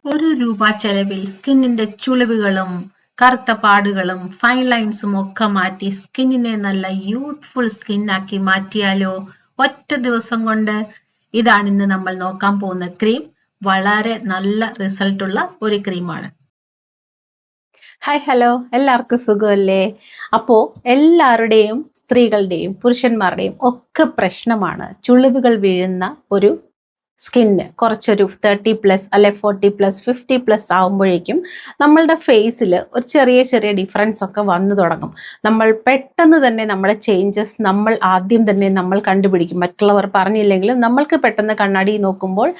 രൂപ ചെലവിൽ സ്കിന്നിന്റെ ചുളിവുകളും കറുത്ത പാടുകളും ഫൈൻ ലൈൻസും ഒക്കെ മാറ്റി സ്കിന്നിനെ നല്ല യൂത്ത്ഫുൾ സ്കിന്നാക്കി മാറ്റിയാലോ ഒറ്റ ദിവസം കൊണ്ട്? ഇതാണ് ഇന്ന് നമ്മൾ നോക്കാൻ പോകുന്ന ക്രീം. വളരെ നല്ല റിസൾട്ട് ഉള്ള ഒരു ക്രീമാണ്. ഹായ് ഹലോ, എല്ലാവർക്കും സുഖമല്ലേ? അപ്പോൾ എല്ലാവരുടെയും സ്ത്രീകളുടെയും പുരുഷന്മാരുടെയും ഒക്കെ പ്രശ്നമാണ് ചുളിവുകൾ വീഴുന്ന ഒരു സ്കിന്ന്. കുറച്ചൊരു 30+ അല്ലെ 40+, 50+ ആകുമ്പോഴേക്കും നമ്മളുടെ ഫേസിൽ ഒരു ചെറിയ ഡിഫറൻസ് ഒക്കെ വന്നു തുടങ്ങും. നമ്മൾ പെട്ടെന്ന് തന്നെ നമ്മുടെ ചേഞ്ചസ് നമ്മൾ ആദ്യം തന്നെ നമ്മൾ കണ്ടുപിടിക്കും. മറ്റുള്ളവർ പറഞ്ഞില്ലെങ്കിലും നമ്മൾക്ക് പെട്ടെന്ന് കണ്ണാടി നോക്കുമ്പോൾ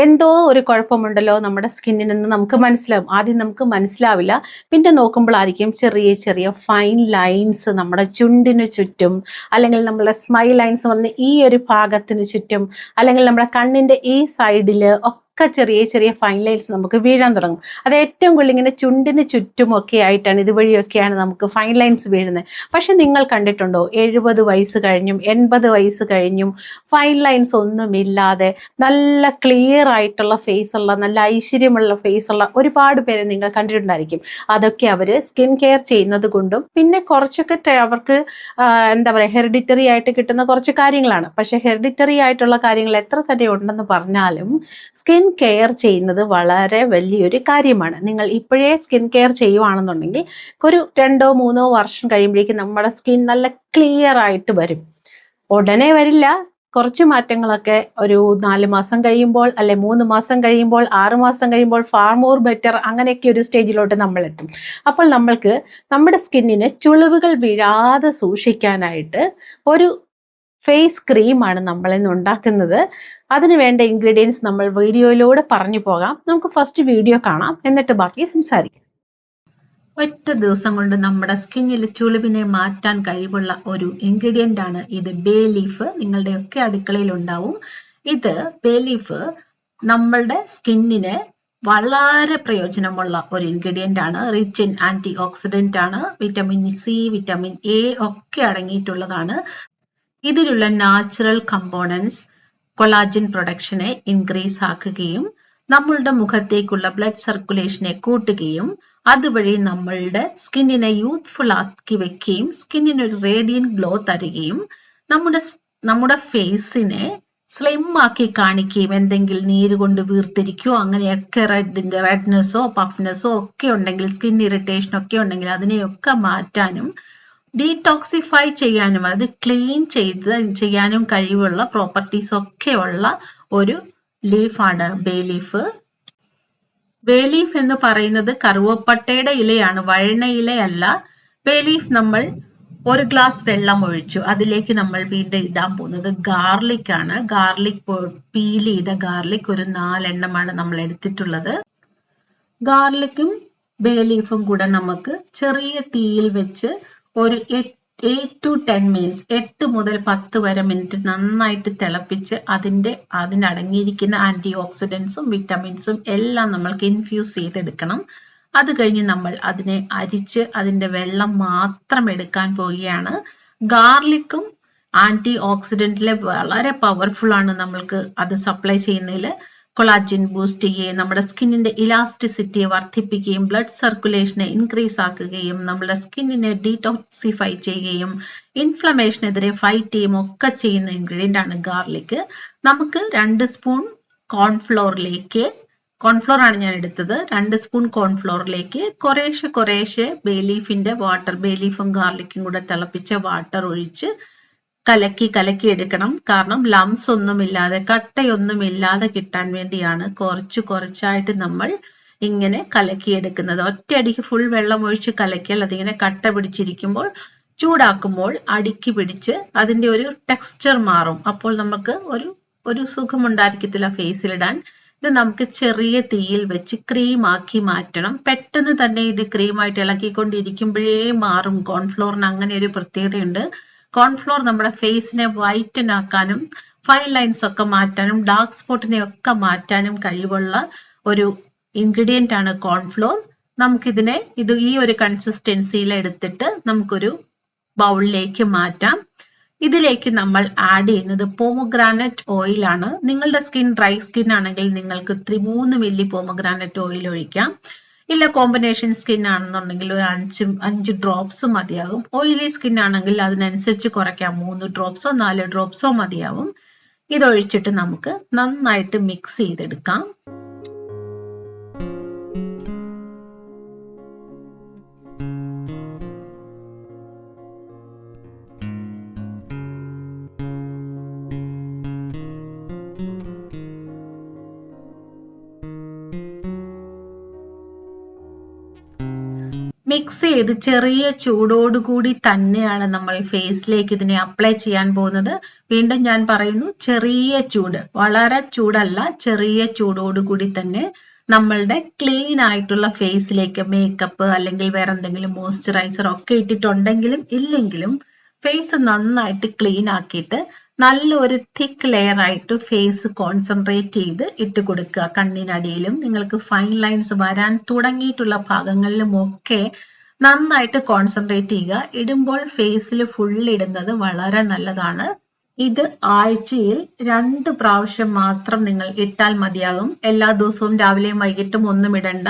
എന്തോ ഒരു കുഴപ്പമുണ്ടല്ലോ നമ്മുടെ സ്കിന്നിനെന്ന് നമുക്ക് മനസ്സിലാവും. ആദ്യം നമുക്ക് മനസ്സിലാവില്ല, പിന്നെ നോക്കുമ്പോഴായിരിക്കും ചെറിയ ഫൈൻ ലൈൻസ് നമ്മുടെ ചുണ്ടിന് ചുറ്റും, അല്ലെങ്കിൽ നമ്മുടെ സ്മൈൽ ലൈൻസ് വന്ന് ഈ ഒരു ഭാഗത്തിന് ചുറ്റും, അല്ലെങ്കിൽ നമ്മുടെ കണ്ണിൻ്റെ ഈ സൈഡിൽ ഒക്കെ ചെറിയ ഫൈൻ ലൈൻസ് നമുക്ക് വീഴാൻ തുടങ്ങും. അത് ഏറ്റവും കൂടുതൽ ഇങ്ങനെ ചുണ്ടിന് ചുറ്റുമൊക്കെ ആയിട്ടാണ്, ഇതുവഴിയൊക്കെയാണ് നമുക്ക് ഫൈൻ ലൈൻസ് വീഴുന്നത്. പക്ഷെ നിങ്ങൾ കണ്ടിട്ടുണ്ടോ, 70 വയസ്സ് കഴിഞ്ഞും 80 വയസ്സ് കഴിഞ്ഞും ഫൈൻ ലൈൻസ് ഒന്നുമില്ലാതെ നല്ല ക്ലിയർ ആയിട്ടുള്ള ഫേസുള്ള, നല്ല ഐശ്വര്യമുള്ള ഫേസുള്ള ഒരുപാട് പേരെ നിങ്ങൾ കണ്ടിട്ടുണ്ടായിരിക്കും. അതൊക്കെ അവർ സ്കിൻ കെയർ ചെയ്യുന്നത് കൊണ്ടും പിന്നെ കുറച്ചൊക്കെ അവർക്ക് എന്താ പറയുക, ഹെറിഡിറ്ററി ആയിട്ട് കിട്ടുന്ന കുറച്ച് കാര്യങ്ങളാണ്. പക്ഷെ ഹെറിഡിറ്ററി ആയിട്ടുള്ള കാര്യങ്ങൾ എത്ര തന്നെ ഉണ്ടെന്ന് പറഞ്ഞാലും സ്കിൻ കെയർ ചെയ്യുന്നത് വളരെ വലിയൊരു കാര്യമാണ്. നിങ്ങൾ ഇപ്പോഴേ സ്കിൻ കെയർ ചെയ്യുവാണെന്നുണ്ടെങ്കിൽ ഒരു 2-3 വർഷം കഴിയുമ്പോഴേക്കും നമ്മുടെ സ്കിൻ നല്ല ക്ലിയർ ആയിട്ട് വരും. ഉടനെ വരില്ല, കുറച്ച് മാറ്റങ്ങളൊക്കെ ഒരു 4 മാസം കഴിയുമ്പോൾ, അല്ലെ 3 മാസം കഴിയുമ്പോൾ, 6 മാസം കഴിയുമ്പോൾ, ഫാർ മോർ ബെറ്റർ, അങ്ങനെയൊക്കെ ഒരു സ്റ്റേജിലോട്ട് നമ്മൾ എത്തും. അപ്പോൾ നമ്മൾക്ക് നമ്മുടെ സ്കിന്നിന് ചുളിവുകൾ വീഴാതെ സൂക്ഷിക്കാനായിട്ട് ഒരു ഫേസ് ക്രീമാണ് നമ്മളിന്ന് ഉണ്ടാക്കുന്നത്. അതിന് വേണ്ട ഇൻഗ്രീഡിയൻസ് നമ്മൾ വീഡിയോയിലൂടെ പറഞ്ഞു പോകാം. നമുക്ക് ഫസ്റ്റ് വീഡിയോ കാണാം, എന്നിട്ട് ബാക്കി സംസാരിക്കാം. ഒറ്റ ദിവസം കൊണ്ട് നമ്മുടെ സ്കിന്നിൽ ചുളിവിനെ മാറ്റാൻ കഴിവുള്ള ഒരു ഇൻഗ്രീഡിയന്റ് ആണ് ഇത്, ബേ ലീഫ്. നിങ്ങളുടെ ഒക്കെ അടുക്കളയിൽ ഉണ്ടാവും. ഇത് ബേ ലീഫ് നമ്മളുടെ സ്കിന്നിന് വളരെ പ്രയോജനമുള്ള ഒരു ഇൻഗ്രീഡിയന്റ് ആണ്. റിച്ച് ഇൻ ആന്റി ഓക്സിഡന്റ് ആണ്. വിറ്റമിൻ സി, വിറ്റമിൻ എ ഒക്കെ അടങ്ങിയിട്ടുള്ളതാണ്. ഇതിലുള്ള നാച്ചുറൽ കമ്പോണൻസ് കൊളാജൻ പ്രൊഡക്ഷനെ ഇൻക്രീസ് ആക്കുകയും നമ്മളുടെ മുഖത്തേക്കുള്ള ബ്ലഡ് സർക്കുലേഷനെ കൂട്ടുകയും അതുവഴി നമ്മളുടെ സ്കിന്നിനെ യൂത്ത്ഫുൾ ആക്കി വെക്കുകയും സ്കിന്നിന് ഒരു റേഡിയന്റ് ഗ്ലോ തരികയും നമ്മുടെ ഫേസിനെ സ്ലിം ആക്കി കാണിക്കുകയും, എന്തെങ്കിലും നീര് കൊണ്ട് വീർത്തിരിക്കുകയോ അങ്ങനെയൊക്കെ റെഡ്നെസ്സോ പഫ്നെസ്സോ ഒക്കെ ഉണ്ടെങ്കിൽ, സ്കിൻ ഇറിറ്റേഷൻ ഒക്കെ ഉണ്ടെങ്കിൽ അതിനെയൊക്കെ മാറ്റാനും ഡീടോക്സിഫൈ ചെയ്യാനും അത് ക്ലീൻ ചെയ്യാനും കഴിവുള്ള പ്രോപ്പർട്ടീസ് ഒക്കെ ഉള്ള ഒരു ലീഫാണ് ബേ ലീഫ്. ബേ ലീഫ് എന്ന് പറയുന്നത് കറുവപ്പട്ടയുടെ ഇലയാണ്, വഴണ ഇലയല്ല. ബേ ലീഫ് നമ്മൾ 1 ഗ്ലാസ് വെള്ളം ഒഴിച്ചു, അതിലേക്ക് നമ്മൾ വീണ്ടും ഇടാൻ പോകുന്നത് ഗാർലിക് ആണ്. ഗാർലിക് പീൽ ചെയ്ത ഗാർലിക് ഒരു 4 എണ്ണമാണ് നമ്മൾ എടുത്തിട്ടുള്ളത്. ഗാർലിക്കും ബേ ലീഫും കൂടെ നമുക്ക് ചെറിയ തീയിൽ വെച്ച് ഒരു 8 to 10 മിനിറ്റ്സ്, 8 മുതൽ 10 വരെ മിനിറ്റ് നന്നായിട്ട് തിളപ്പിച്ച് അതിനടങ്ങിയിരിക്കുന്ന ആന്റി ഓക്സിഡൻസും വിറ്റമിൻസും എല്ലാം നമ്മൾക്ക് ഇൻഫ്യൂസ് ചെയ്തെടുക്കണം. അത് കഴിഞ്ഞ് നമ്മൾ അതിനെ അരിച്ച് അതിന്റെ വെള്ളം മാത്രം എടുക്കാൻ പോവുകയാണ്. ഗാർലിക്കും ആന്റി ഓക്സിഡന്റിലെ വളരെ പവർഫുൾ ആണ്. നമ്മൾക്ക് അത് സപ്ലൈ ചെയ്യുന്നതിൽ കൊളാജിൻ ബൂസ്റ്റ് ചെയ്യുകയും നമ്മുടെ സ്കിന്നിന്റെ ഇലാസ്റ്റിസിറ്റിയെ വർദ്ധിപ്പിക്കുകയും ബ്ലഡ് സർക്കുലേഷനെ ഇൻക്രീസ് ആക്കുകയും നമ്മുടെ സ്കിന്നിനെ ഡീടോക്സിഫൈ ചെയ്യുകയും ഇൻഫ്ലമേഷനെതിരെ ഫൈറ്റ് ചെയ്യുകയും ഒക്കെ ചെയ്യുന്ന ഇൻഗ്രീഡിയന്റ് ആണ് ഗാർലിക്. നമുക്ക് 2 സ്പൂൺ കോൺഫ്ലോർ ആണ് ഞാൻ എടുത്തത്. 2 സ്പൂൺ കോൺഫ്ലോറിലേക്ക് കുറേശ്ശെ ബേ ലീഫിന്റെ വാട്ടർ, ബേ ലീഫും ഗാർലിക്കും കൂടെ തിളപ്പിച്ച വാട്ടർ ഒഴിച്ച് കലക്കി എടുക്കണം. കാരണം ലംസ് ഒന്നുമില്ലാതെ, കട്ടയൊന്നുമില്ലാതെ കിട്ടാൻ വേണ്ടിയാണ് കുറച്ചായിട്ട് നമ്മൾ ഇങ്ങനെ കലക്കിയെടുക്കുന്നത്. ഒറ്റയടിക്ക് ഫുൾ വെള്ളം ഒഴിച്ച് കലക്കിയാൽ അതിങ്ങനെ കട്ട പിടിച്ചിരിക്കുമ്പോൾ ചൂടാക്കുമ്പോൾ അടിക്ക് പിടിച്ച് അതിന്റെ ഒരു ടെക്സ്ചർ മാറും. അപ്പോൾ നമുക്ക് ഒരു സുഖമുണ്ടായിരിക്കത്തില്ല ഫേസിലിടാൻ. ഇത് നമുക്ക് ചെറിയ തീയിൽ വെച്ച് ക്രീമാക്കി മാറ്റണം. പെട്ടെന്ന് തന്നെ ഇത് ക്രീമായിട്ട് ഇളക്കിക്കൊണ്ടിരിക്കുമ്പോഴേ മാറും. കോൺഫ്ലോറിന് അങ്ങനെ ഒരു പ്രത്യേകതയുണ്ട്. കോൺഫ്ലോർ നമ്മുടെ ഫേസിനെ വൈറ്റൻ ആക്കാനും ഫൈൻ ലൈൻസ് ഒക്കെ മാറ്റാനും ഡാർക്ക് സ്പോട്ടിനെ ഒക്കെ മാറ്റാനും കഴിവുള്ള ഒരു ഇൻഗ്രീഡിയന്റ് ആണ് കോൺഫ്ലോർ. നമുക്കിതിനെ ഈ ഒരു കൺസിസ്റ്റൻസിയിൽ എടുത്തിട്ട് നമുക്കൊരു ബൗളിലേക്ക് മാറ്റാം. ഇതിലേക്ക് നമ്മൾ ആഡ് ചെയ്യുന്നത് പോമഗ്രാനറ്റ് ഓയിലാണ്. നിങ്ങളുടെ സ്കിൻ ഡ്രൈ സ്കിൻ ആണെങ്കിൽ നിങ്ങൾക്ക് 3 മില്ലി പോമഗ്രാനറ്റ് ഓയിൽ ഒഴിക്കാം. ഇല്ല കോമ്പിനേഷൻ സ്കിൻ ആണെന്നുണ്ടെങ്കിൽ ഒരു 5 ഡ്രോപ്സ് മതിയാകും. ഓയിലി സ്കിൻ ആണെങ്കിൽ അതിനനുസരിച്ച് കുറയ്ക്കാം, 3 ഡ്രോപ്സോ 4 ഡ്രോപ്സോ മതിയാവും. ഇതൊഴിച്ചിട്ട് നമുക്ക് നന്നായിട്ട് മിക്സ് ചെയ്തെടുക്കാം. മിക്സ് ചെയ്ത് ചെറിയ ചൂടോടുകൂടി തന്നെയാണ് നമ്മൾ ഫേസിലേക്ക് ഇതിനെ അപ്ലൈ ചെയ്യാൻ പോകുന്നത്. വീണ്ടും ഞാൻ പറയുന്നു, ചെറിയ ചൂട്, വളരെ ചൂടല്ല, ചെറിയ ചൂടോടുകൂടി തന്നെ നമ്മളുടെ ക്ലീൻ ആയിട്ടുള്ള ഫേസിലേക്ക് മേക്കപ്പ് അല്ലെങ്കിൽ വേറെ എന്തെങ്കിലും മോയ്സ്ചറൈസർ ഒക്കെ ഇട്ടിട്ടുണ്ടെങ്കിലും ഇല്ലെങ്കിലും ഫേസ് നന്നായിട്ട് ക്ലീൻ ആക്കിയിട്ട് നല്ലൊരു തിക്ക് ലെയർ ആയിട്ട് ഫേസ് കോൺസെൻട്രേറ്റ് ചെയ്ത് ഇട്ട് കൊടുക്കുക. കണ്ണിനടിയിലും നിങ്ങൾക്ക് ഫൈൻ ലൈൻസ് വരാൻ തുടങ്ങിയിട്ടുള്ള ഭാഗങ്ങളിലും ഒക്കെ നന്നായിട്ട് കോൺസെൻട്രേറ്റ് ചെയ്യുക. ഇടുമ്പോൾ ഫേസിൽ ഫുൾ ഇടുന്നത് വളരെ നല്ലതാണ്. ഇത് ആഴ്ചയിൽ 2 പ്രാവശ്യം മാത്രം നിങ്ങൾ ഇട്ടാൽ മതിയാകും. എല്ലാ ദിവസവും രാവിലെയും വൈകിട്ടും ഒന്നും ഇടണ്ട.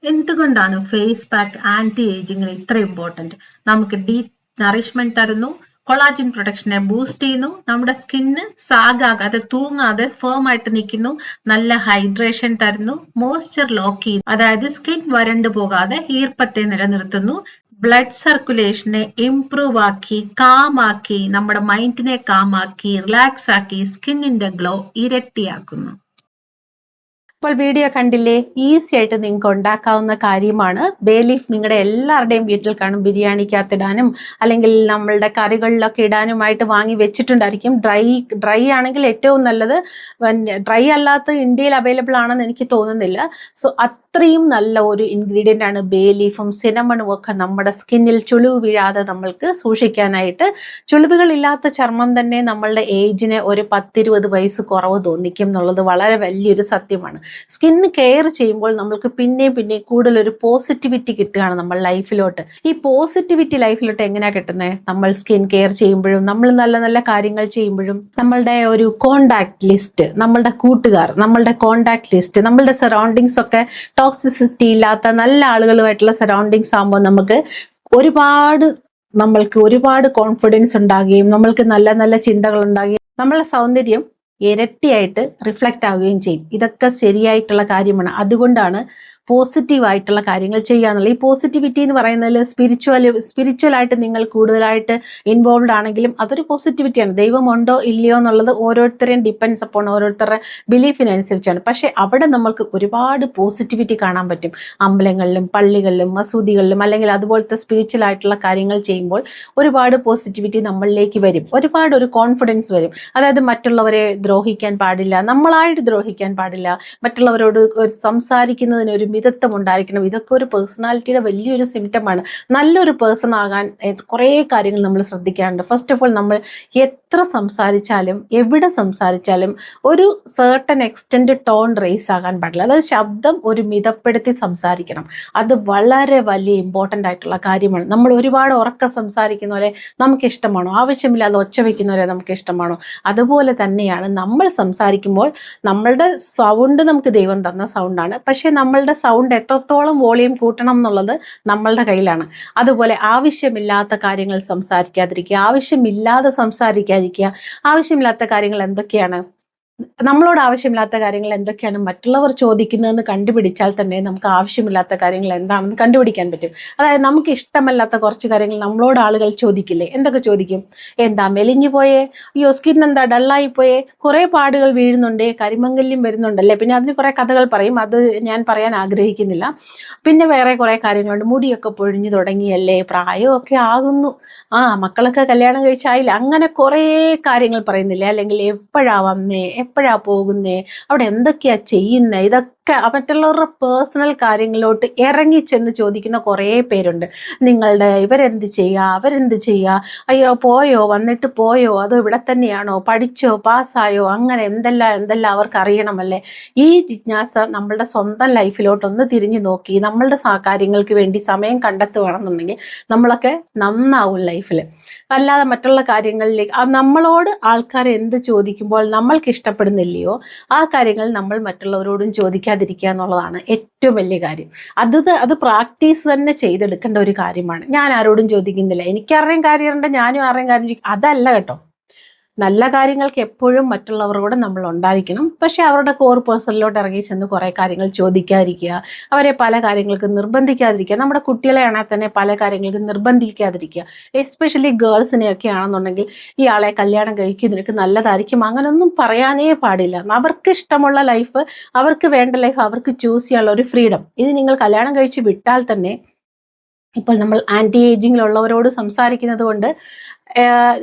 എന്തുകൊണ്ടാണ് ഫേസ് പാക്ക് ആന്റി ഏജിങ്ങിൽ ഇത്ര ഇമ്പോർട്ടന്റ്? നമുക്ക് ഡീപ് നറിഷ്മെന്റ് തരുന്നു, കൊളാജിൻ പ്രൊട്ടക്ഷനെ ബൂസ്റ്റ് ചെയ്യുന്നു, നമ്മുടെ സ്കിന്ന് സാഗാകാതെ തൂങ്ങാതെ ഫേം ആയിട്ട് നിൽക്കുന്നു, നല്ല ഹൈഡ്രേഷൻ തരുന്നു, മോയ്സ്ചർ ലോക്ക് ചെയ്യുന്നു, അതായത് സ്കിൻ വരണ്ടു പോകാതെ ഈർപ്പത്തെ നിലനിർത്തുന്നു, ബ്ലഡ് സർക്കുലേഷനെ ഇംപ്രൂവ് ആക്കി കാമാക്കി നമ്മുടെ മൈൻഡിനെ കാമാക്കി റിലാക്സ് ആക്കി സ്കിന്നിന്റെ ഗ്ലോ ഇരട്ടിയാക്കുന്നു. ഇപ്പോൾ വീഡിയോ കണ്ടില്ലേ, ഈസി ആയിട്ട് നിങ്ങൾക്ക് ഉണ്ടാക്കാവുന്ന കാര്യമാണ്. ബേ ലീഫ് നിങ്ങളുടെ എല്ലാവരുടെയും വീട്ടിൽ കാണും. ബിരിയാണിക്കകത്തിടാനും അല്ലെങ്കിൽ നമ്മളുടെ കറികളിലൊക്കെ ഇടാനുമായിട്ട് വാങ്ങി വെച്ചിട്ടുണ്ടായിരിക്കും. ഡ്രൈ ആണെങ്കിൽ ഏറ്റവും നല്ലത്. ഡ്രൈ അല്ലാത്ത ഇന്ത്യയിൽ അവൈലബിൾ ആണെന്ന് എനിക്ക് തോന്നുന്നില്ല. സോ അത്രയും നല്ല ഒരു ഇൻഗ്രീഡിയൻ്റ് ആണ് ബേ ലീഫും സിനമണും ഒക്കെ നമ്മുടെ സ്കിന്നിൽ ചുളിവ് വീഴാതെ നമ്മൾക്ക് സൂക്ഷിക്കാനായിട്ട്. ചുളിവുകളില്ലാത്ത ചർമ്മം തന്നെ നമ്മളുടെ ഏജിനെ ഒരു 10-20 വയസ്സ് കുറവ് തോന്നിക്കും എന്നുള്ളത് വളരെ വലിയൊരു സത്യമാണ്. സ്കിന്ന് കെയർ ചെയ്യുമ്പോൾ നമ്മൾക്ക് പിന്നെ കൂടുതലൊരു പോസിറ്റിവിറ്റി കിട്ടുകയാണ് നമ്മൾ ലൈഫിലോട്ട്. ഈ പോസിറ്റിവിറ്റി ലൈഫിലോട്ട് എങ്ങനെയാണ് കിട്ടുന്നത്? നമ്മൾ സ്കിൻ കെയർ ചെയ്യുമ്പോഴും നമ്മൾ നല്ല നല്ല കാര്യങ്ങൾ ചെയ്യുമ്പോഴും നമ്മളുടെ ഒരു കോണ്ടാക്ട് ലിസ്റ്റ്, നമ്മളുടെ കൂട്ടുകാർ, നമ്മളുടെ കോണ്ടാക്ട് ലിസ്റ്റ്, നമ്മളുടെ സറൗണ്ടിങ്സ് ഒക്കെ ടോക്സിസിറ്റി ഇല്ലാത്ത നല്ല ആളുകളുമായിട്ടുള്ള സറൗണ്ടിങ്സ് ആകുമ്പോൾ നമ്മൾക്ക് ഒരുപാട് കോൺഫിഡൻസ് ഉണ്ടാകുകയും നമ്മൾക്ക് നല്ല നല്ല ചിന്തകൾ ഉണ്ടാകുകയും നമ്മളുടെ സൗന്ദര്യം ഇരട്ടിയായിട്ട് റിഫ്ലക്റ്റ് ആവുകയും ചെയ്യും. ഇതൊക്കെ ശരിയായിട്ടുള്ള കാര്യമാണ്. അതുകൊണ്ടാണ് പോസിറ്റീവായിട്ടുള്ള കാര്യങ്ങൾ ചെയ്യാന്നുള്ളത്. ഈ പോസിറ്റിവിറ്റി എന്ന് പറയുന്നതിൽ സ്പിരിച്വലായിട്ട് നിങ്ങൾ കൂടുതലായിട്ട് ഇൻവോൾവ് ആണെങ്കിലും അതൊരു പോസിറ്റിവിറ്റിയാണ്. ദൈവമുണ്ടോ ഇല്ലയോ എന്നുള്ളത് ഓരോരുത്തരെയും ഡിപ്പെൻഡ്സ് അപ്പോൺ ഓരോരുത്തരുടെ ബിലീഫിനനുസരിച്ചാണ്. പക്ഷെ അവിടെ നമ്മൾക്ക് ഒരുപാട് പോസിറ്റിവിറ്റി കാണാൻ പറ്റും. അമ്പലങ്ങളിലും പള്ളികളിലും മസൂദികളിലും അല്ലെങ്കിൽ അതുപോലത്തെ സ്പിരിച്വൽ ആയിട്ടുള്ള കാര്യങ്ങൾ ചെയ്യുമ്പോൾ ഒരുപാട് പോസിറ്റിവിറ്റി നമ്മളിലേക്ക് വരും. ഒരു കോൺഫിഡൻസ് വരും. അതായത് മറ്റുള്ളവരെ ദ്രോഹിക്കാൻ പാടില്ല, നമ്മളായിട്ട് ദ്രോഹിക്കാൻ പാടില്ല, മറ്റുള്ളവരോട് സംസാരിക്കുന്നതിന് ഒരു മിതത്വം ഉണ്ടായിരിക്കണം. ഇതൊക്കെ ഒരു പേഴ്സണാലിറ്റിയുടെ വലിയൊരു സിംറ്റമാണ്. നല്ലൊരു പേഴ്സൺ ആകാൻ കുറേ കാര്യങ്ങൾ നമ്മൾ ശ്രദ്ധിക്കാറുണ്ട്. ഫസ്റ്റ് ഓഫ് ഓൾ, നമ്മൾ എത്ര സംസാരിച്ചാലും എവിടെ സംസാരിച്ചാലും ഒരു സർട്ടൻ എക്സ്റ്റെൻഡ് ടോൺ റേസ് ആകാൻ പാടില്ല. അതായത് ശബ്ദം ഒരു മിതപ്പെടുത്തി സംസാരിക്കണം. അത് വളരെ വലിയ ഇമ്പോർട്ടൻ്റ് ആയിട്ടുള്ള കാര്യമാണ്. നമ്മൾ ഒരുപാട് ഉറക്കം സംസാരിക്കുന്നവരെ നമുക്ക് ഇഷ്ടമാണോ? ആവശ്യമില്ലാതെ ഒച്ച വയ്ക്കുന്നവരെ നമുക്ക് ഇഷ്ടമാണോ? അതുപോലെ തന്നെയാണ് നമ്മൾ സംസാരിക്കുമ്പോൾ നമ്മളുടെ സൗണ്ട് നമുക്ക് ദൈവം തന്ന സൗണ്ടാണ്. പക്ഷേ നമ്മളുടെ സൗണ്ട് എത്രത്തോളം വോളിയം കൂട്ടണം എന്നുള്ളത് നമ്മളുടെ കയ്യിലാണ്. അതുപോലെ ആവശ്യമില്ലാത്ത കാര്യങ്ങൾ സംസാരിക്കാതിരിക്കുക, ആവശ്യമില്ലാതെ സംസാരിക്കാതിരിക്കുക. ആവശ്യമില്ലാത്ത കാര്യങ്ങൾ എന്തൊക്കെയാണ്? നമ്മളോട് ആവശ്യമില്ലാത്ത കാര്യങ്ങൾ എന്തൊക്കെയാണ് മറ്റുള്ളവർ ചോദിക്കുന്നതെന്ന് കണ്ടുപിടിച്ചാൽ തന്നെ നമുക്ക് ആവശ്യമില്ലാത്ത കാര്യങ്ങൾ എന്താണെന്ന് കണ്ടുപിടിക്കാൻ പറ്റും. അതായത് നമുക്ക് ഇഷ്ടമല്ലാത്ത കുറച്ച് കാര്യങ്ങൾ നമ്മളോട് ആളുകൾ ചോദിക്കില്ലേ? എന്തൊക്കെ ചോദിക്കും? എന്താ മെലിഞ്ഞു പോയേ? അയ്യോ സ്കിൻ എന്താ ഡള്ളായി പോയേ? കുറേ പാടുകൾ വീഴുന്നുണ്ടേ, കരിമംഗല്യം വരുന്നുണ്ടല്ലേ? പിന്നെ അതിന് കുറേ കഥകൾ പറയും, അത് ഞാൻ പറയാൻ ആഗ്രഹിക്കുന്നില്ല. പിന്നെ വേറെ കുറേ കാര്യങ്ങളുണ്ട്. മുടിയൊക്കെ പൊഴിഞ്ഞു തുടങ്ങിയല്ലേ, പ്രായമൊക്കെ ആകുന്നു, മക്കളൊക്കെ കല്യാണം കഴിച്ചായില്ല, അങ്ങനെ കുറേ കാര്യങ്ങൾ പറയുന്നില്ലേ? അല്ലെങ്കിൽ എപ്പോഴാ വന്നേ, എപ്പോഴാ പോകുന്നേ, അവിടെ എന്തൊക്കെയാ ചെയ്യുന്നേ, മറ്റുള്ളവരുടെ പേഴ്സണൽ കാര്യങ്ങളിലോട്ട് ഇറങ്ങി ചെന്ന് ചോദിക്കുന്ന കുറേ പേരുണ്ട്. നിങ്ങളുടെ ഇവരെന്ത് ചെയ്യുക, അവരെന്ത് ചെയ്യുക, അയ്യോ പോയോ, വന്നിട്ട് പോയോ, അതോ ഇവിടെ തന്നെയാണോ, പഠിച്ചോ, പാസ്സായോ, അങ്ങനെ എന്തെല്ലാം അവർക്ക് അറിയണമല്ലേ. ഈ ജിജ്ഞാസ നമ്മളുടെ സ്വന്തം ലൈഫിലോട്ടൊന്ന് തിരിഞ്ഞു നോക്കി നമ്മളുടെ കാര്യങ്ങൾക്ക് വേണ്ടി സമയം കണ്ടെത്തുകയാണെന്നുണ്ടെങ്കിൽ നമ്മളൊക്കെ നന്നാവും ലൈഫിൽ. അല്ലാതെ മറ്റുള്ള കാര്യങ്ങളിലേക്ക് നമ്മളോട് ആൾക്കാർ എന്ത് ചോദിക്കുമ്പോൾ നമ്മൾക്ക് ഇഷ്ടപ്പെടുന്നില്ലയോ ആ കാര്യങ്ങൾ നമ്മൾ മറ്റുള്ളവരോടും ചോദിക്കാതിരിക്കുക എന്നുള്ളതാണ് ഏറ്റവും വലിയ കാര്യം. അത് പ്രാക്ടീസ് തന്നെ ചെയ്തെടുക്കേണ്ട ഒരു കാര്യമാണ്. ഞാൻ ആരോടും ചോദിക്കുന്നില്ല, എനിക്കാരുടെയും കാര്യമുണ്ട്, ഞാനും ആരുടെയും കാര്യം അതല്ല കേട്ടോ. നല്ല കാര്യങ്ങൾക്ക് എപ്പോഴും മറ്റുള്ളവരോട് നമ്മൾ ഉണ്ടായിരിക്കണം. പക്ഷെ അവരുടെ കോർ പേഴ്സണിലോട്ട് ഇറങ്ങി ചെന്ന് കുറേ കാര്യങ്ങൾ ചോദിക്കാതിരിക്കുക, അവരെ പല കാര്യങ്ങൾക്ക് നിർബന്ധിക്കാതിരിക്കുക. നമ്മുടെ കുട്ടികളെയാണെങ്കിൽ തന്നെ പല കാര്യങ്ങൾക്ക് നിർബന്ധിക്കാതിരിക്കുക. എസ്പെഷ്യലി ഗേൾസിനെയൊക്കെ ആണെന്നുണ്ടെങ്കിൽ ഇയാളെ കല്യാണം കഴിക്കുന്നതിനൊക്കെ നല്ലതായിരിക്കും അങ്ങനെയൊന്നും പറയാനേ പാടില്ല. അവർക്ക് ഇഷ്ടമുള്ള ലൈഫ്, അവർക്ക് വേണ്ട ലൈഫ് അവർക്ക് ചൂസ് ചെയ്യാനുള്ള ഒരു ഫ്രീഡം. ഇത് നിങ്ങൾ കല്യാണം കഴിച്ച് വിട്ടാൽ തന്നെ, ഇപ്പോൾ നമ്മൾ ആൻറ്റി ഏജിങ്ങിലുള്ളവരോട് സംസാരിക്കുന്നത് കൊണ്ട്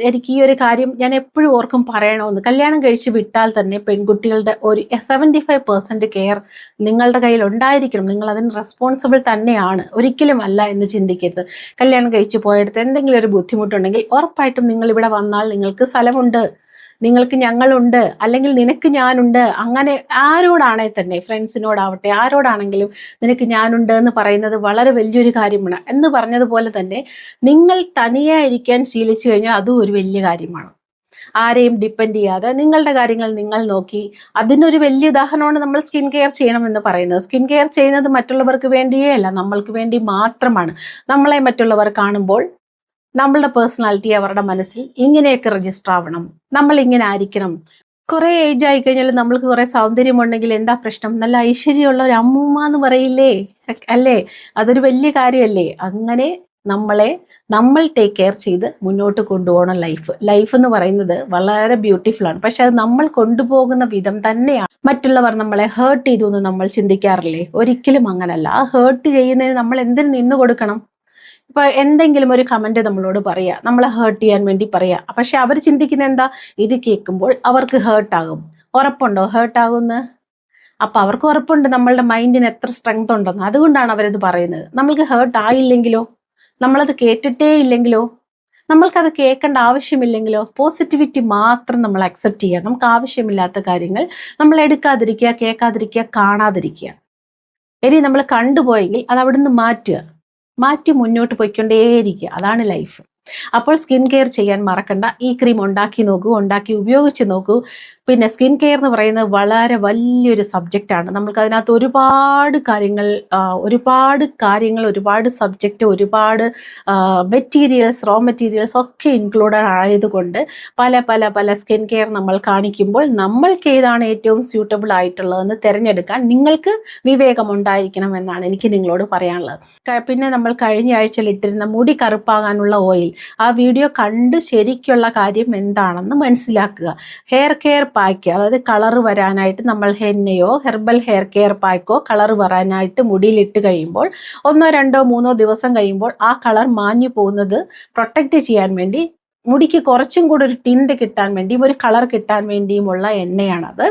എനിക്ക് ഈ ഒരു കാര്യം ഞാൻ എപ്പോഴും ഓർക്കും പറയണമെന്ന്. കല്യാണം കഴിച്ച് വിട്ടാൽ തന്നെ പെൺകുട്ടികളുടെ ഒരു 75% കെയർ നിങ്ങളുടെ കയ്യിൽ ഉണ്ടായിരിക്കണം. നിങ്ങൾ അതിന് റെസ്പോൺസിബിൾ തന്നെയാണ്, ഒരിക്കലും അല്ല എന്ന് ചിന്തിക്കരുത്. കല്യാണം കഴിച്ച് പോയെടുത്ത് എന്തെങ്കിലും ഒരു ബുദ്ധിമുട്ടുണ്ടെങ്കിൽ ഉറപ്പായിട്ടും നിങ്ങൾ ഇവിടെ വന്നാൽ നിങ്ങൾക്ക് സ്ഥലമുണ്ട്, നിങ്ങൾക്ക് ഞങ്ങളുണ്ട്, അല്ലെങ്കിൽ നിനക്ക് ഞാനുണ്ട്. അങ്ങനെ ആരോടാണേ തന്നെ, ഫ്രണ്ട്സിനോടാവട്ടെ ആരോടാണെങ്കിലും നിനക്ക് ഞാനുണ്ട് എന്ന് പറയുന്നത് വളരെ വലിയൊരു കാര്യമാണ്. എന്ന് പറഞ്ഞതുപോലെ തന്നെ നിങ്ങൾ തനിയെ ഇരിക്കാൻ ശീലിച്ചു കഴിഞ്ഞാൽ അതും ഒരു വലിയ കാര്യമാണ്. ആരെയും ഡിപ്പെൻഡ് ചെയ്യാതെ നിങ്ങളുടെ കാര്യങ്ങൾ നിങ്ങൾ നോക്കി, അതിനൊരു വലിയ ഉദാഹരണമാണ് നമ്മൾ സ്കിൻ കെയർ ചെയ്യണമെന്ന് പറയുന്നത്. സ്കിൻ കെയർ ചെയ്യുന്നത് മറ്റുള്ളവർക്ക് വേണ്ടിയേ അല്ല, നമ്മൾക്ക് വേണ്ടി മാത്രമാണ്. നമ്മളെ മറ്റുള്ളവർ കാണുമ്പോൾ നമ്മളുടെ പേഴ്സണാലിറ്റി അവരുടെ മനസ്സിൽ ഇങ്ങനെയൊക്കെ രജിസ്റ്റർ ആവണം, നമ്മൾ ഇങ്ങനെ ആയിരിക്കണം. കുറെ ഏജ് ആയി കഴിഞ്ഞാൽ നമ്മൾക്ക് കുറെ സൗന്ദര്യമുണ്ടെങ്കിൽ എന്താ പ്രശ്നം, നല്ല ഐശ്വര്യമുള്ള ഒരു അമ്മൂമ്മ എന്ന് പറയില്ലേ, അല്ലേ? അതൊരു വലിയ കാര്യമല്ലേ? അങ്ങനെ നമ്മൾ ടേക്ക് കെയർ ചെയ്ത് മുന്നോട്ട് കൊണ്ടുപോകണം. ലൈഫ് എന്ന് പറയുന്നത് വളരെ ബ്യൂട്ടിഫുൾ ആണ്. പക്ഷെ അത് നമ്മൾ കൊണ്ടുപോകുന്ന വിധം തന്നെയാണ്. മറ്റുള്ളവർ നമ്മളെ ഹേർട്ട് ചെയ്തു എന്ന് നമ്മൾ ചിന്തിക്കാറില്ലേ? ഒരിക്കലും അങ്ങനല്ല. ആ ഹേർട്ട് ചെയ്യുന്നതിന് നമ്മൾ എന്തിനു നിന്നു കൊടുക്കണം? ഇപ്പൊ എന്തെങ്കിലും ഒരു കമന്റ് നമ്മളോട് പറയാ, നമ്മളെ ഹേർട്ട് ചെയ്യാൻ വേണ്ടി പറയാ, പക്ഷെ അവർ ചിന്തിക്കുന്ന എന്താ, ഇത് കേൾക്കുമ്പോൾ അവർക്ക് ഹേർട്ടാകും. ഉറപ്പുണ്ടോ ഹേർട്ടാകുമെന്ന്? അപ്പൊ അവർക്ക് ഉറപ്പുണ്ട് നമ്മളുടെ മൈൻഡിന് എത്ര സ്ട്രെങ്ത് ഉണ്ടെന്ന്. അതുകൊണ്ടാണ് അവരത് പറയുന്നത്. നമ്മൾക്ക് ഹേർട്ട് ആയില്ലെങ്കിലോ, നമ്മളത് കേട്ടിട്ടേ ഇല്ലെങ്കിലോ, നമ്മൾക്കത് കേൾക്കേണ്ട ആവശ്യമില്ലെങ്കിലോ, പോസിറ്റിവിറ്റി മാത്രം നമ്മൾ അക്സെപ്റ്റ് ചെയ്യുക. നമുക്ക് ആവശ്യമില്ലാത്ത കാര്യങ്ങൾ നമ്മൾ എടുക്കാതിരിക്കുക, കേൾക്കാതിരിക്കുക, കാണാതിരിക്കുക. ഇനി നമ്മൾ കണ്ടുപോയെങ്കിൽ അത് അവിടുന്ന് മാറ്റി മുന്നോട്ട് പോയിക്കൊണ്ടേയിരിക്കുക. അതാണ് ലൈഫ്. അപ്പോൾ സ്കിൻ കെയർ ചെയ്യാൻ മറക്കണ്ട. ഈ ക്രീം ഉണ്ടാക്കി നോക്കൂ, ഉണ്ടാക്കി ഉപയോഗിച്ച് നോക്കൂ. പിന്നെ സ്കിൻ കെയർ എന്ന് പറയുന്നത് വളരെ വലിയൊരു സബ്ജക്റ്റാണ്. നമുക്ക് അതിനകത്ത് ഒരുപാട് കാര്യങ്ങൾ, ഒരുപാട് സബ്ജക്റ്റ്, ഒരുപാട് മെറ്റീരിയൽസ്, റോ മെറ്റീരിയൽസ് ഒക്കെ ഇൻക്ലൂഡഡ് ആയതുകൊണ്ട് പല സ്കിൻ കെയർ നമ്മൾ കാണിക്കുമ്പോൾ നമ്മൾക്ക് ഏതാണ് ഏറ്റവും സ്യൂട്ടബിൾ ആയിട്ടുള്ളതെന്ന് തിരഞ്ഞെടുക്കാൻ നിങ്ങൾക്ക് വിവേകം ഉണ്ടായിരിക്കണം എന്നാണ് എനിക്ക് നിങ്ങളോട് പറയാനുള്ളത്. പിന്നെ നമ്മൾ കഴിഞ്ഞ ആഴ്ചയിൽ ഇട്ടിരുന്ന മുടി കറുപ്പാകാനുള്ള ഓയിൽ, ആ വീഡിയോ കണ്ട് ശരിക്കുള്ള കാര്യം എന്താണെന്ന് മനസ്സിലാക്കുക. ഹെയർ കെയർ പാക്ക്, അതായത് കളർ വരാനായിട്ട് നമ്മൾ ഹെന്നയോ ഹെർബൽ ഹെയർ കെയർ പാക്കോ കളർ വരാനായിട്ട് മുടിയിലിട്ട് കഴിയുമ്പോൾ 1, 2, 3 ദിവസം കഴിയുമ്പോൾ ആ കളർ മാഞ്ഞു പോകുന്നത് പ്രൊട്ടക്റ്റ് ചെയ്യാൻ വേണ്ടി, മുടിക്ക് കുറച്ചും കൂടെ ഒരു ടിൻഡ് കിട്ടാൻ വേണ്ടിയും ഒരു കളർ കിട്ടാൻ വേണ്ടിയുമുള്ള എണ്ണയാണത്.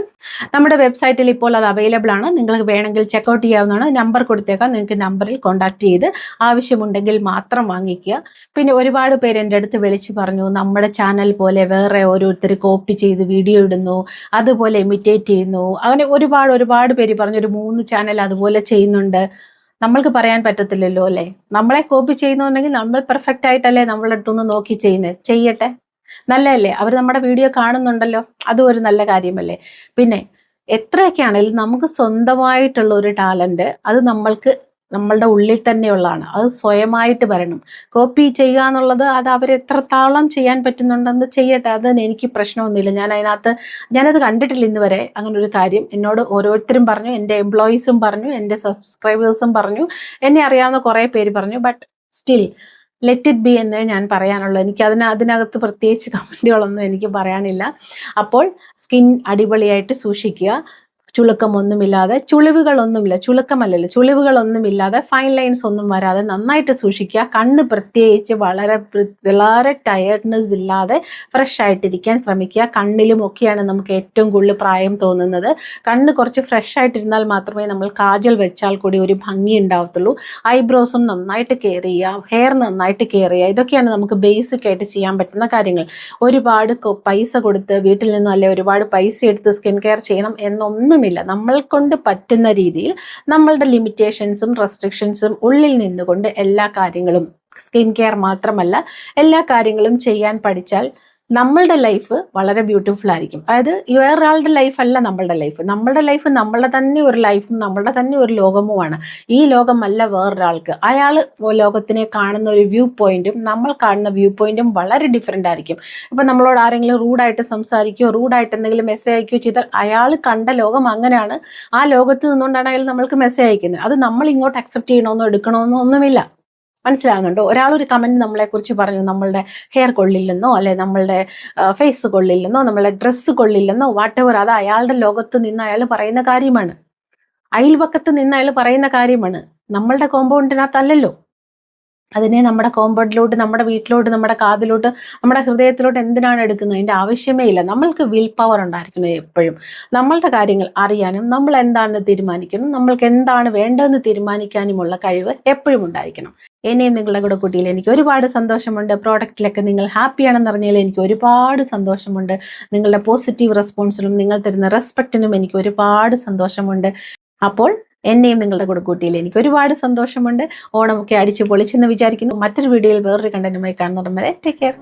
നമ്മുടെ വെബ്സൈറ്റിൽ ഇപ്പോൾ അത് അവൈലബിൾ ആണ്. നിങ്ങൾക്ക് വേണമെങ്കിൽ ചെക്കൗട്ട് ചെയ്യാവുന്നതാണ്. നമ്പർ കൊടുത്തേക്കാം, നിങ്ങൾക്ക് നമ്പറിൽ കോൺടാക്ട് ചെയ്ത് ആവശ്യമുണ്ടെങ്കിൽ മാത്രം വാങ്ങിക്കുക. പിന്നെ ഒരുപാട് പേര് എൻ്റെ അടുത്ത് വിളിച്ച് പറഞ്ഞു, നമ്മുടെ ചാനൽ പോലെ വേറെ ഓരോരുത്തർ കോപ്പി ചെയ്ത് വീഡിയോ ഇടുന്നു, അതുപോലെ ഇമിറ്റേറ്റ് ചെയ്യുന്നു. അങ്ങനെ ഒരുപാട് പേര് പറഞ്ഞു ഒരു 3 ചാനൽ അതുപോലെ ചെയ്യുന്നുണ്ട്. നമ്മൾക്ക് പറയാൻ പറ്റത്തില്ലല്ലോ അല്ലേ? നമ്മളെ കോപ്പി ചെയ്യുന്നുണ്ടെങ്കിൽ നമ്മൾ പെർഫെക്റ്റ് ആയിട്ടല്ലേ നമ്മളുടെ അടുത്തൊന്ന് നോക്കി ചെയ്യട്ടെ, നല്ലതല്ലേ? അവർ നമ്മുടെ വീഡിയോ കാണുന്നുണ്ടല്ലോ, അതും ഒരു നല്ല കാര്യമല്ലേ? പിന്നെ എത്രയൊക്കെ ആണെങ്കിലും നമുക്ക് സ്വന്തമായിട്ടുള്ള ഒരു ടാലന്റ്, അത് നമ്മളുടെ ഉള്ളിൽ തന്നെയുള്ളതാണ്. അത് സ്വയമായിട്ട് വരണം. കോപ്പി ചെയ്യുക എന്നുള്ളത് അത് അവരെത്രത്തോളം ചെയ്യാൻ പറ്റുന്നുണ്ടെന്ന് ചെയ്യട്ടെ, അതിന് എനിക്ക് പ്രശ്നമൊന്നുമില്ല. ഞാനത് കണ്ടിട്ടില്ല ഇന്ന് വരെ അങ്ങനെ ഒരു കാര്യം. എന്നോട് ഓരോരുത്തരും പറഞ്ഞു, എൻ്റെ എംപ്ലോയീസും പറഞ്ഞു, എൻ്റെ സബ്സ്ക്രൈബേഴ്സും പറഞ്ഞു, എന്നെ അറിയാവുന്ന കുറേ പേര് പറഞ്ഞു. But still let it be എന്നേ ഞാൻ പറയാനുള്ളൂ. എനിക്ക് അതിനകത്ത് പ്രത്യേകിച്ച് കമൻറ്റുകളൊന്നും എനിക്ക് പറയാനില്ല. അപ്പോൾ സ്കിൻ അടിപൊളിയായിട്ട് സൂക്ഷിക്കുക. ചുളുക്കമൊന്നുമില്ലാതെ, ചുളിവുകളൊന്നുമില്ലാതെ, ഫൈൻ ലൈൻസ് ഒന്നും വരാതെ നന്നായിട്ട് സൂക്ഷിക്കുക. കണ്ണ് പ്രത്യേകിച്ച് വളരെ ടയർഡ്നെസ് ഇല്ലാതെ ഫ്രഷ് ആയിട്ടിരിക്കാൻ ശ്രമിക്കുക. കണ്ണിലും ഒക്കെയാണ് നമുക്ക് ഏറ്റവും കൂടുതൽ പ്രായം തോന്നുന്നത്. കണ്ണ് കുറച്ച് ഫ്രഷ് ആയിട്ടിരുന്നാൽ മാത്രമേ നമ്മൾ കാജൽ വെച്ചാൽ കൂടി ഒരു ഭംഗി ഉണ്ടാവത്തുള്ളൂ. ഐബ്രോസും നന്നായിട്ട് കെയർ ചെയ്യുക, ഹെയർ നന്നായിട്ട് കെയർ ചെയ്യുക. ഇതൊക്കെയാണ് നമുക്ക് ബേസിക് ആയിട്ട് ചെയ്യാൻ പറ്റുന്ന കാര്യങ്ങൾ. ഒരുപാട് പൈസ കൊടുത്ത് വീട്ടിൽ നിന്നും അല്ലെ ഒരുപാട് പൈസ എടുത്ത് സ്കിൻ കെയർ ചെയ്യണം എന്നൊന്നുമില്ല. നമ്മൾ കൊണ്ട് പറ്റുന്ന രീതിയിൽ നമ്മളുടെ ലിമിറ്റേഷൻസും റെസ്ട്രിക്ഷൻസും ഉള്ളിൽ നിന്നുകൊണ്ട് എല്ലാ കാര്യങ്ങളും, സ്കിൻ കെയർ മാത്രമല്ല എല്ലാ കാര്യങ്ങളും ചെയ്യാൻ പഠിച്ചാൽ നമ്മളുടെ ലൈഫ് വളരെ ബ്യൂട്ടിഫുൾ ആയിരിക്കും. അതായത് വേറൊരാളുടെ ലൈഫല്ല നമ്മളുടെ ലൈഫ്. നമ്മളുടെ ലൈഫ് നമ്മളുടെ തന്നെ ഒരു ലൈഫും നമ്മളുടെ തന്നെ ഒരു ലോകവുമാണ്. ഈ ലോകമല്ല വേറൊരാൾക്ക്. അയാൾ ലോകത്തിനെ കാണുന്ന ഒരു വ്യൂ പോയിന്റും നമ്മൾ കാണുന്ന വ്യൂ പോയിന്റും വളരെ ഡിഫറെൻ്റ് ആയിരിക്കും. ഇപ്പം നമ്മളോട് ആരെങ്കിലും റൂഡായിട്ട് സംസാരിക്കുകയോ റൂഡായിട്ട് എന്തെങ്കിലും മെസ്സേജ് അയക്കുകയോ ചെയ്താൽ അയാൾ കണ്ട ലോകം അങ്ങനെയാണ്. ആ ലോകത്ത് നിന്നുകൊണ്ടാണ് അയാൾ നമ്മൾക്ക് മെസ്സേജ് അയക്കുന്നത്. അത് നമ്മൾ ഇങ്ങോട്ട് അക്സെപ്റ്റ് ചെയ്യണമെന്നോ എടുക്കണമെന്നോ ഒന്നുമില്ല. മനസ്സിലാകുന്നുണ്ടോ? ഒരാളൊരു കമൻറ്റ് നമ്മളെക്കുറിച്ച് പറഞ്ഞു, നമ്മളുടെ ഹെയർ കൊള്ളില്ലെന്നോ അല്ലെ നമ്മളുടെ ഫേസ് കൊള്ളില്ലെന്നോ നമ്മളുടെ ഡ്രസ്സ് കൊള്ളില്ലെന്നോ വാട്ടെവർ, അത് അയാളുടെ ലോകത്ത് നിന്ന് അയാൾ പറയുന്ന കാര്യമാണ്. അയൽവക്കത്ത് നിന്ന് അയാൾ പറയുന്ന കാര്യമാണ്. നമ്മളുടെ കോമ്പൗണ്ടിനകത്തല്ലല്ലോ. അതിനെ നമ്മുടെ കോമ്പൗണ്ടിലോട്ട്, നമ്മുടെ വീട്ടിലോട്ട്, നമ്മുടെ കാതിലോട്ട്, നമ്മുടെ ഹൃദയത്തിലോട്ട് എന്തിനാണ് എടുക്കുന്നത്? അതിൻ്റെ ആവശ്യമേ ഇല്ല. നമ്മൾക്ക് വിൽ പവർ ഉണ്ടായിരിക്കണം എപ്പോഴും. നമ്മളുടെ കാര്യങ്ങൾ അറിയാനും നമ്മൾ എന്താണെന്ന് തീരുമാനിക്കണം, നമ്മൾക്ക് എന്താണ് വേണ്ടതെന്ന് തീരുമാനിക്കാനുമുള്ള കഴിവ് എപ്പോഴും ഉണ്ടായിരിക്കണം. എന്നെയും നിങ്ങളുടെ കൂടെ കൂട്ടിയിൽ എനിക്ക് ഒരുപാട് സന്തോഷമുണ്ട്. പ്രോഡക്റ്റിലൊക്കെ നിങ്ങൾ ഹാപ്പിയാണെന്ന് അറിഞ്ഞാൽ എനിക്ക് ഒരുപാട് സന്തോഷമുണ്ട്. നിങ്ങളുടെ പോസിറ്റീവ് റെസ്പോൺസിനും നിങ്ങൾ തരുന്ന റെസ്പെക്റ്റിനും എനിക്ക് ഒരുപാട് സന്തോഷമുണ്ട്. അപ്പോൾ എന്നെയും നിങ്ങളുടെ കൂടെ കൂട്ടിയിൽ എനിക്ക് ഒരുപാട് സന്തോഷമുണ്ട്. ഓണമൊക്കെ അടിച്ചു പൊളിച്ചെന്ന് വിചാരിക്കുന്നു. മറ്റൊരു വീഡിയോയിൽ വേറൊരു കണ്ടന്റുമായി കാണുന്നതും വരെ ടേക്ക് കെയർ.